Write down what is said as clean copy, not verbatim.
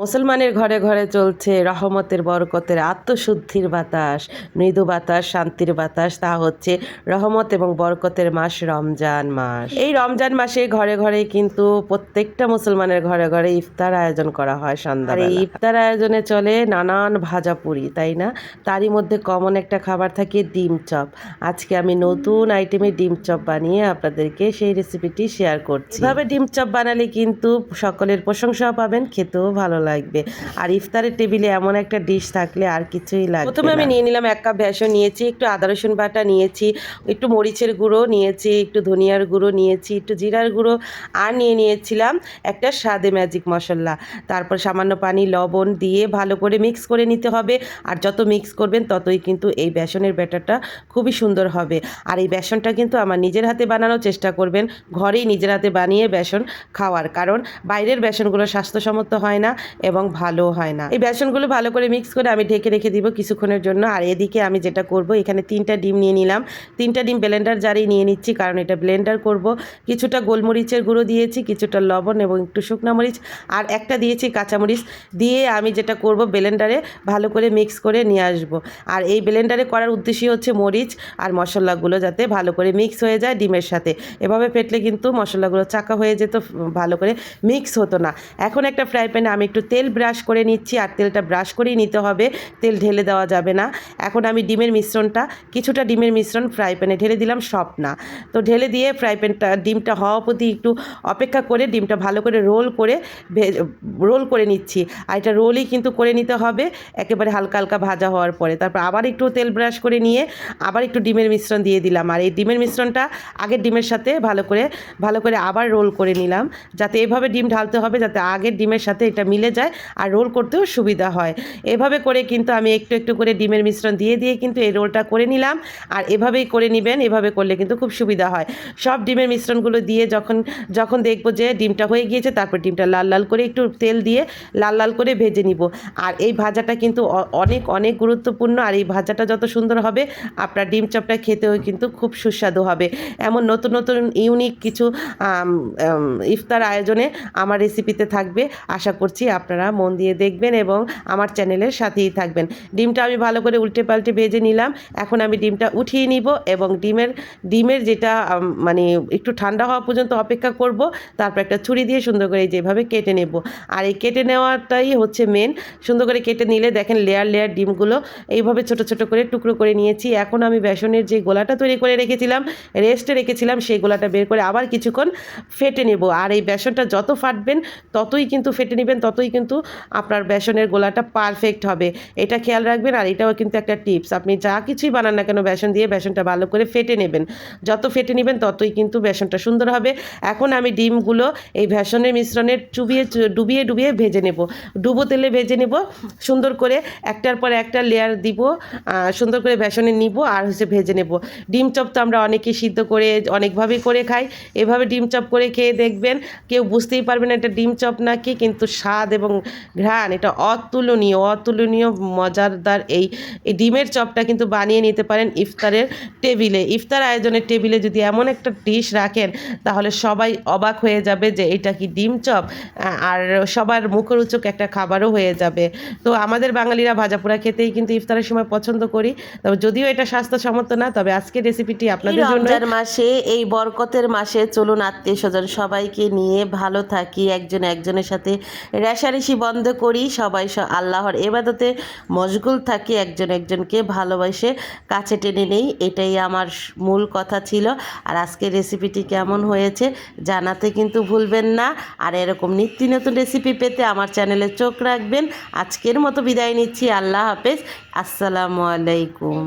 মুসলমানের ঘরে ঘরে চলছে রহমতের বরকতের আত্মশুদ্ধির বাতাস, মৃদু বাতাস, শান্তির বাতাস। তা হচ্ছে রহমত এবং বরকতের মাস রমজান মাস। এই রমজান মাসে ঘরে ঘরে কিন্তু প্রত্যেকটা মুসলমানের ঘরে ঘরে ইফতার আয়োজন করা হয় সন্ধ্যাবেলা। এই ইফতার আয়োজনে চলে নানান ভাজাপুরি, তাই না? তারই মধ্যে কমন একটা খাবার থাকে ডিম চপ। আজকে আমি নতুন আইটেমে ডিম চপ বানিয়ে আপনাদেরকে সেই রেসিপিটি শেয়ার করছি। এভাবে ডিম চপ বানালে কিন্তু সকলের প্রশংসা পাবেন, খেতেও ভালো লাগবে। আর ইফতারের টেবিলে এমন একটা ডিশ থাকলে আর কিছুই লাগবে। প্রথমে আমি নিয়ে নিলাম 1 কাপ বেসন নিয়েছি, একটু আদা রসুন বাটা নিয়েছি, একটু মরিচের গুঁড়ো নিয়েছি, একটু ধনিয়ার গুঁড়ো নিয়েছি, একটু জিরার গুঁড়ো, আর নিয়েছিলাম একটা স্বাদে ম্যাজিক মশলা। তারপর সামান্য পানি লবণ দিয়ে ভালো করে মিক্স করে নিতে হবে। আর যত মিক্স করবেন ততই কিন্তু এই বেসনের ব্যাটারটা খুবই সুন্দর হবে। আর এই বেসনটা কিন্তু আমার নিজের হাতে বানানোর চেষ্টা করবেন, ঘরেই নিজের হাতে বানিয়ে বেসন খাওয়ার, কারণ বাইরের বেসনগুলো স্বাস্থ্যসম্মত হয় না এবং ভালো হয় না। এই বেসনগুলো ভালো করে মিক্স করে আমি ঢেকে রেখে দিব কিছুক্ষণের জন্য। আর এদিকে আমি যেটা করব, এখানে 3টা ডিম নিয়ে নিলাম। 3টা ডিম ব্লেন্ডার জারেই নিয়ে নিচ্ছি, কারণ এটা ব্লেন্ডার করব। কিছুটা গোলমরিচের গুঁড়ো দিয়েছি, কিছুটা লবণ এবং একটু শুকনো মরিচ, আর একটা দিয়েছি কাঁচামরিচ দিয়ে আমি যেটা করব, ব্লেন্ডারে ভালো করে মিক্স করে নিয়ে আসব। আর এই ব্লেন্ডারে করার উদ্দেশ্যই হচ্ছে মরিচ আর মশলাগুলো যাতে ভালো করে মিক্স হয়ে যায় ডিমের সাথে। এভাবে ফেটলে কিন্তু মশলাগুলো চাকা হয়ে যেত, ভালো করে মিক্স হতো না। এখন একটা ফ্রাই প্যানে আমি একটু তেল ব্রাশ করে নিচ্ছি, আর তেলটা ব্রাশ করেই নিতে হবে, তেল ঢেলে দেওয়া যাবে না। এখন আমি কিছুটা ডিমের মিশ্রণ ফ্রাই প্যানে ঢেলে দিলাম, সব না। তো ঢেলে দিয়ে ফ্রাই প্যানটা ডিমটা হওয়া অবধি একটু অপেক্ষা করে ডিমটা ভালো করে রোল করে নিচ্ছি। আর এটা রোলই কিন্তু করে নিতে হবে একেবারে হালকা হালকা ভাজা হওয়ার পরে। তারপর আবার একটু তেল ব্রাশ করে নিয়ে আবার একটু ডিমের মিশ্রণ দিয়ে দিলাম। আর এই ডিমের মিশ্রণটা আগের ডিমের সাথে ভালো করে আবার রোল করে নিলাম, যাতে এভাবে ডিম ঢালতে হবে যাতে আগের ডিমের সাথে এটা মিলে যায় আর রোল করতেও সুবিধা হয়। এভাবে করে কিন্তু আমি একটু একটু করে ডিমের মিশ্রণ দিয়ে কিন্তু এই রোলটা করে নিলাম। আর এভাবেই করে নেবেন, এভাবে করলে কিন্তু খুব সুবিধা হয়। সব ডিমের মিশ্রণগুলো দিয়ে যখন দেখবো যে ডিমটা হয়ে গিয়েছে, তারপর ডিমটা লাল লাল করে একটু তেল দিয়ে লাল লাল করে ভেজে নিব। আর এই ভাজাটা কিন্তু অনেক অনেক গুরুত্বপূর্ণ। আর এই ভাজাটা যত সুন্দর হবে, আপনার ডিম চপটা খেতেও কিন্তু খুব সুস্বাদু হবে। এমন নতুন নতুন ইউনিক কিছু ইফতার আয়োজনে আমার রেসিপিতে থাকবে। আশা করছি আপনারা মন দিয়ে দেখবেন এবং আমার চ্যানেলের সাথেই থাকবেন। ডিমটা আমি ভালো করে উল্টে পাল্টে ভেজে নিলাম। এখন আমি ডিমটা উঠিয়ে নিব এবং ডিমের যেটা মানে একটু ঠান্ডা হওয়া পর্যন্ত অপেক্ষা করব। তারপর একটা ছুরি দিয়ে সুন্দর করে যেভাবে কেটে নেব। আর এই কেটে নেওয়াটাই হচ্ছে মেন। সুন্দর করে কেটে নিলে দেখেন লেয়ার লেয়ার ডিমগুলো এইভাবে ছোট ছোট করে টুকরো করে নিয়েছি। এখন আমি বেসনের যে গোলাটা তৈরি করে রেস্টে রেখেছিলাম, সেই গোলাটা বের করে আবার কিছুক্ষণ ফেটে নেব। আর এই বেসনটা যত ফাটবেন ততই কিন্তু ফেটে নেবেন, ততই কিন্তু আপনার বেসনের গোলাটা পারফেক্ট হবে। এটা খেয়াল রাখবেন। আর এটাও কিন্তু একটা টিপস, আপনি যা কিছুই বানান না কেন বেসন দিয়ে বেসনটা ভালো করে ফেটে নেবেন। যত ফেটে নেবেন ততই কিন্তু বেসনটা সুন্দর হবে। এখন আমি ডিমগুলো এই বেসনের মিশ্রণে ডুবিয়ে ভেজে নেব, ডুবো তেলে ভেজে নেব সুন্দর করে। একটার পর একটা লেয়ার দিব, সুন্দর করে বেসনে নিব আর ভেজে নেব। ডিম চপ তো আমরা অনেকেই সিদ্ধ করে অনেকভাবেই করে খাই। এভাবে ডিম চপ করে খেয়ে দেখবেন, কেউ বুঝতেই পারবে না এটা ডিম চপ নাকি, কিন্তু স্বাদ এবং ঘ্রাণ এটা অতুলনীয় মজাদার। এই ডিমের চপটা কিন্তু বানিয়ে নিতে পারেন ইফতার আয়োজনের টেবিলে যদি এমন একটা ডিশ রাখেন, তাহলে সবাই অবাক হয়ে যাবে যে এটা কি ডিম চপ, আর সবার মুখরোচক একটা খাবারও হয়ে যাবে। তো আমাদের বাঙালিরা ভাজাপোড়া খেতেই কিন্তু ইফতারের সময় পছন্দ করি। তবে যদিও এটা স্বাস্থ্যসম্মত না, তবে আজকের রেসিপিটি আপনাদের জন্য। রমজান মাসে, এই বরকতের মাসে চলুন আত্মীয় স্বজন সবাইকে নিয়ে ভালো থাকি, একজনের সাথে রেষারেষি বন্ধ করি, সবাই আল্লাহর ইবাদতে মশগুল থাকি, একজনকে ভালোবাসে কাছে টেনে নেই। এটাই আমার মূল কথা ছিল। আর আজকের রেসিপিটি কেমন হয়েছে জানাতে কিন্তু ভুলবেন না। আর এরকম নিত্য নতুন রেসিপি পেতে আমার চ্যানেলে চোখ রাখবেন। আজকের মতো বিদায় নিচ্ছি, আল্লাহ হাফেজ, আসসালামু আলাইকুম।